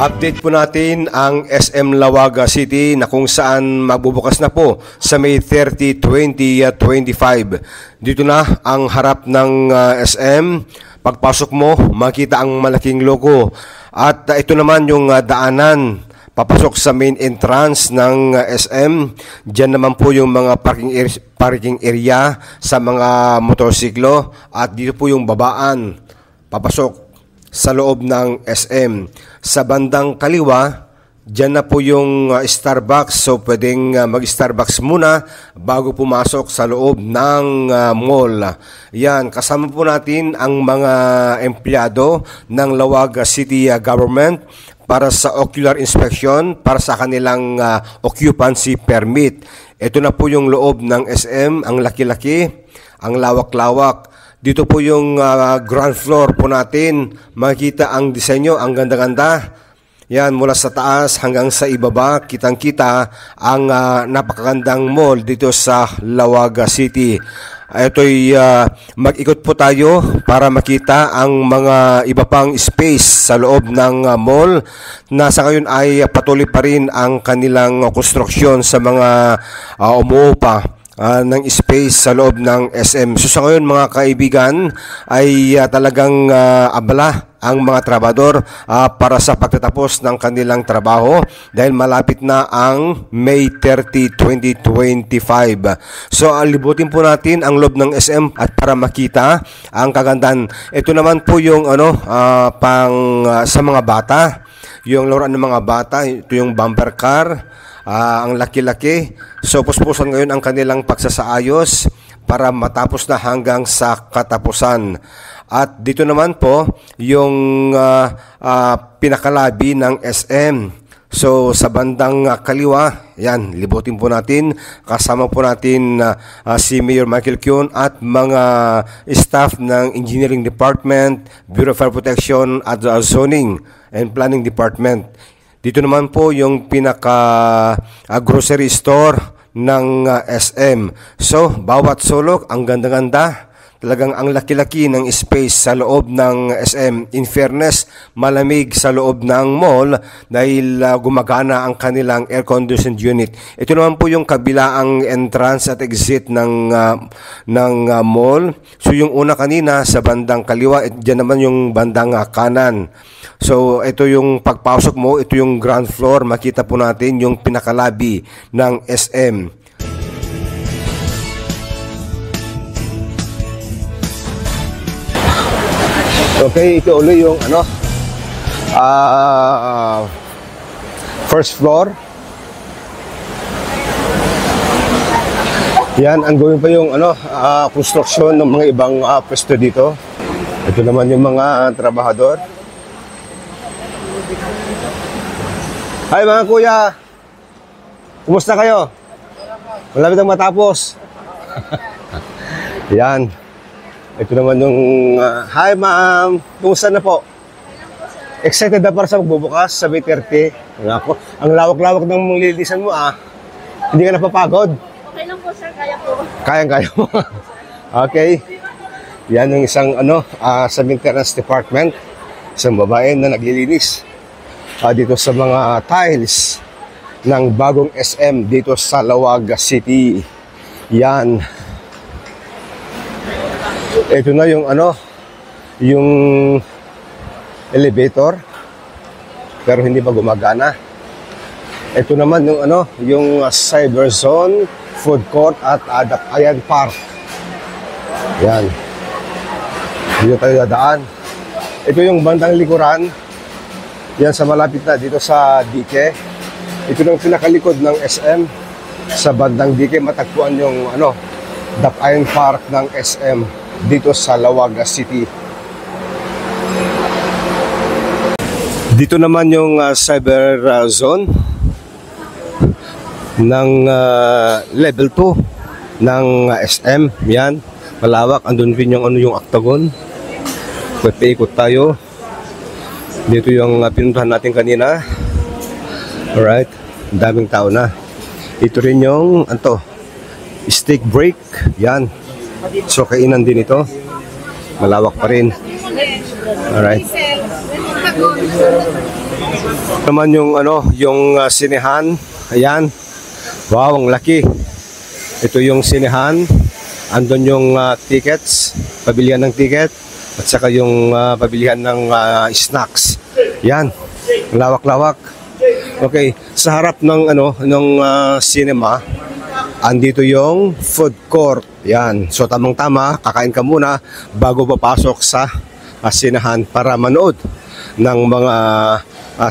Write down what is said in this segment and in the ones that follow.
Update po natin ang SM Lawaga City na kung saan magbubukas na po sa May 30, 2025. Dito na ang harap ng SM. Pagpasok mo, makita ang malaking logo. At ito naman yung daanan papasok sa main entrance ng SM. Diyan naman po yung mga parking area sa mga motorsiklo. At dito po yung babaan papasok sa loob ng SM. Sa bandang kaliwa, dyan na po yung Starbucks. So pwedeng mag-Starbucks muna bago pumasok sa loob ng mall. Yan, kasama po natin ang mga empleyado ng Lawaga City Government para sa ocular inspection, para sa kanilang occupancy permit. Ito na po yung loob ng SM, ang laki-laki, ang lawak-lawak. Dito po yung ground floor po natin. Makikita ang disenyo, ang ganda-ganda. Yan, mula sa taas hanggang sa ibaba, kitang-kita ang napakagandang mall dito sa Lawaga City. Ito'y mag-ikot po tayo para makita ang mga iba pang space sa loob ng mall. Nasa ngayon ay patuloy pa rin ang kanilang konstruksyon sa mga umuupa ng space sa loob ng SM. So sa ngayon mga kaibigan ay talagang abala ang mga trabador para sa pagtatapos ng kanilang trabaho dahil malapit na ang May 30, 2025. So libutin po natin ang loob ng SM at para makita ang kagandahan. Ito naman po yung sa mga bata, yung laruan ng mga bata, ito yung bumper car. Ang laki-laki. So puspusan ngayon ang kanilang pagsasaayos para matapos na hanggang sa katapusan. At dito naman po yung pinakalabi ng SM. So sa bandang kaliwa, yan, libutin po natin. Kasama po natin si Mayor Michael Kyun at mga staff ng Engineering Department, Bureau of Fire Protection at Zoning and Planning Department. Dito naman po yung pinaka-grocery store ng SM. So, bawat sulok, ang ganda-ganda. Talagang ang laki-laki ng space sa loob ng SM. In fairness, malamig sa loob ng mall dahil gumagana ang kanilang air-conditioned unit. Ito naman po yung kabilaang entrance at exit ng mall. So, yung una kanina sa bandang kaliwa, dyan naman yung bandang kanan. So, ito yung pagpasok mo, ito yung ground floor. Makita po natin yung pinakalabi ng SM. Okay, ito ulit yung first floor. Yan, ang gawin pa yung construction ng mga ibang pwesto dito. Ito naman yung mga trabahador. Hi mga kuya! Kumusta kayo? Malapit ang matapos. Yan. Ito naman yung, hi ma'am! Kumusta na po? Excited na para sa magbubukas sa May 30. Ang lawak-lawak ng lilisan mo Hindi ka napapagod? Okay lang po sir, kaya po. Kayang-kaya mo. Okay. Yan yung isang sa maintenance department. Isang babae na naglilinis dito sa mga tiles ng bagong SM dito sa Lawaga City. Yan. Ito na yung yung elevator pero hindi pa gumagana. Ito naman yung yung cyber zone, food court at Dapayan Park. Yan. Dito tayo dadaan. Ito yung bandang likuran. Yan sa malapit na dito sa Dike. Ito yung pinakalikod ng SM. Sa bandang Dike matagpuan yung Dapayan Park ng SM dito sa Lawaga City. Dito naman yung cyber zone ng level 2 ng SM. Yan, malawak. Andun din yung yung octagon. Paikot tayo. Dito yung pinuntahan natin kanina. Alright, daming tao na. Ito rin yung steak break. Yan. So kainan din ito. Malawak pa rin. Alright. Naman yung ano, yung sinehan. Ayan. Wow, ang laki. Ito yung sinehan. Andun yung tickets, pabilihan ng ticket, at saka yung pabilihan ng snacks. Yan. Lawak-lawak. Okay, sa harap ng ano ng cinema, andito yung food court. Yan. So tamang-tama, kakain ka muna bago papasok sa sinehan para manood ng mga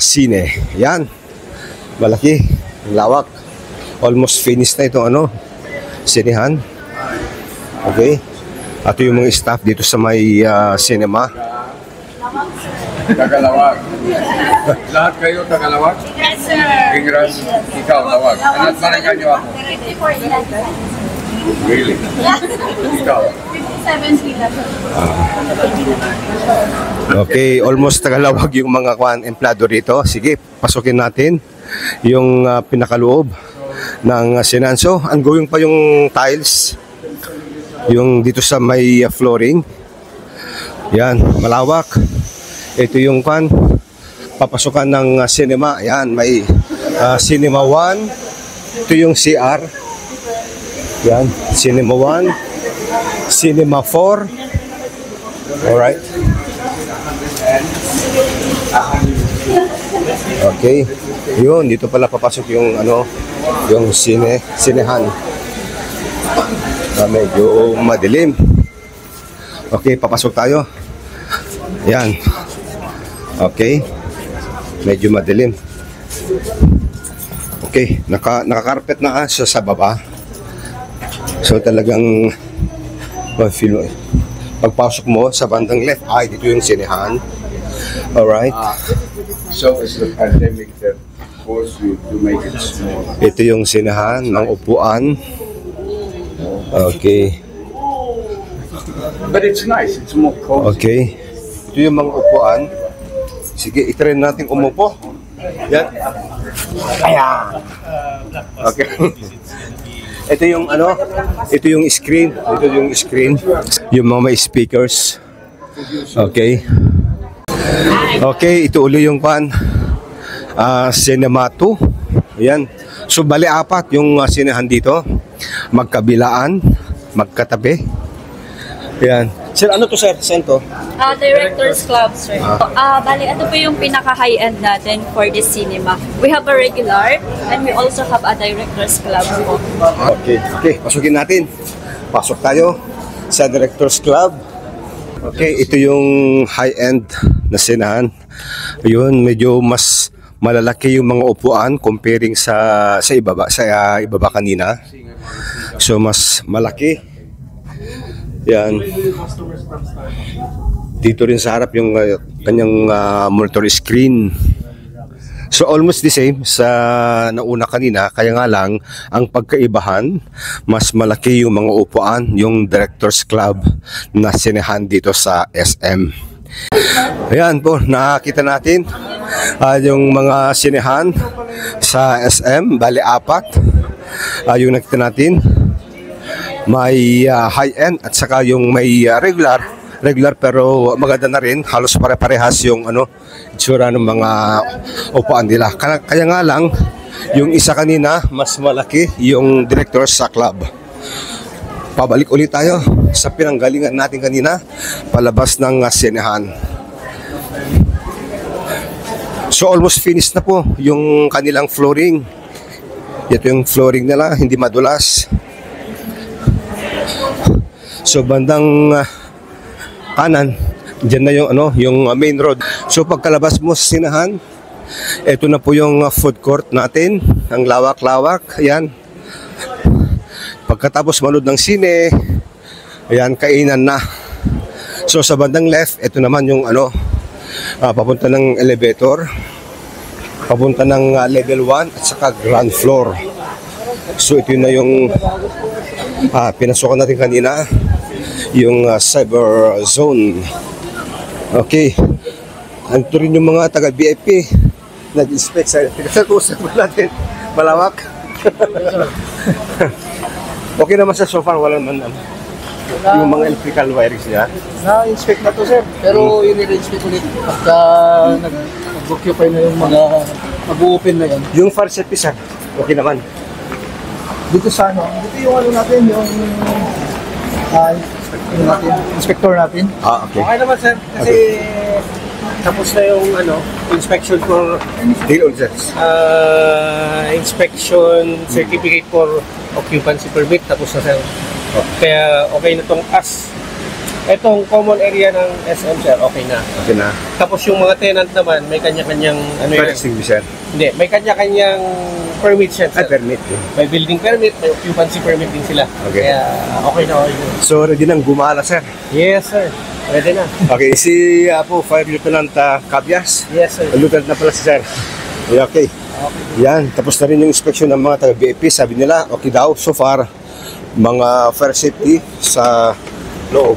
sine. Yan. Malaki, lawak. Almost finished na itong ano, sinehan. Okay. Ito yung mga staff dito sa may cinema. Tagalawag. Lahat kayo Tagalawag? Yes, sir. Ingras, ikaw Lawag. Anak balikan niyo ako. 34 Really? Ikaw? 57 sila, sir. Okay, almost Tagalawag yung mga emplado rito. Sige, pasukin natin yung pinakaloob ng Sinanso. Ongoing pa yung tiles. Yung dito sa may flooring. Yan, malawak. Ito yung papasukan ng cinema. Yan, may cinema 1. Ito yung CR. Yan, cinema 1. Cinema 4. Alright. Okay. Yun, dito pala papasok yung ano, yung sinehan. Medyo madilim. Okay, papasok tayo. Yan. Okay. Medyo madilim. Okay, nakakarpet na siya sa baba. So talagang pagpasok mo sa bandang left, dito yung sinehan. Alright. So it's the pandemic that forced you to make it small. Ito yung sinehan ng upuan. Okay. But it's nice. It's more cozy. Okay. Ito yung mga upuan. Sige, itry natin umupo. Yan. Ayan. Okay. Ito yung ano, ito yung screen. Ito yung screen. Yung mga may speakers. Okay. Okay, ito uli yung Cinema 2. Ayan. So, bali apat yung sinehan dito. Magkabilaan, magkatabi. Ayan. Sir, ano to sir? Saan to? Directors Club, sir. Bali, ito po yung pinaka-high-end natin for this cinema. We have a regular and we also have a Directors Club po. Okay, okay. Pasukin natin. Pasok tayo sa Directors Club. Okay, ito yung high-end na sinehan. Ayun, medyo mas malalaki yung mga upuan comparing sa ibaba kanina. So mas malaki. Yan. Dito rin sa harap yung kanyang monitor screen. So almost the same sa nauna kanina, kaya nga lang ang pagkaibahan, mas malaki yung mga upuan, yung Directors Club na sinehan dito sa SM. Ayan po, nakita natin yung mga sinehan sa SM, bali apat. Yung nakita natin, may high-end at saka yung may regular pero maganda na rin, halos pare-parehas yung itsura ng mga upuan nila. Kaya nga lang, yung isa kanina, mas malaki yung director sa club. Pabalik ulit tayo sa pinanggalingan natin kanina, palabas ng sinehan. So almost finished na po yung kanilang flooring. Ito yung flooring nila, hindi madulas. So bandang kanan, diyan na yung main road. So pagkalabas mo sa sinehan, ito na po yung food court natin, ang lawak-lawak. Ayan. Pagkatapos manood ng sine, ayan, kainan na. So sa bandang left, ito naman yung papunta ng elevator, papunta ng level 1 at saka ground floor. So ito na yung pinasukan natin kanina, yung cyber zone. Okay. Ito rin yung mga taga-VIP nag-inspect sa pinag-usap natin. Malawak. Okay naman sa so far, wala naman yung mga electrical wirings niya. Na-inspect na to, sir. Pero i-re-inspect ulit pagka nag-occupy na yung mga mag-open na yan. Yung fire safety, sir, okay naman. Dito sa ano, dito yung ano natin, yung inspector natin. Ah, okay. Okay naman sir, kasi tapos na yung inspection for Tingnan, sir. inspection certificate for occupancy permit, tapos na sir. Kaya okay na tong etong common area ng SM sir, okay na. Okay na. Tapos yung mga tenant naman, may kanya-kanyang Fire extinguisher. Hindi, may kanya-kanyang permit siya Ay, sir. permit. May building permit, may occupancy permit din sila. Okay. Kaya okay na. So, ready nang gumala, sir. Yes sir, pwede na. Okay, si po, Fire Lieutenant Cabias. Yes sir. Lieutenant na pala si sir. Okay. Yan, tapos na rin yung inspection ng mga taga-BAP. Sabi nila, okay daw, so far, mga fire safety sa loob.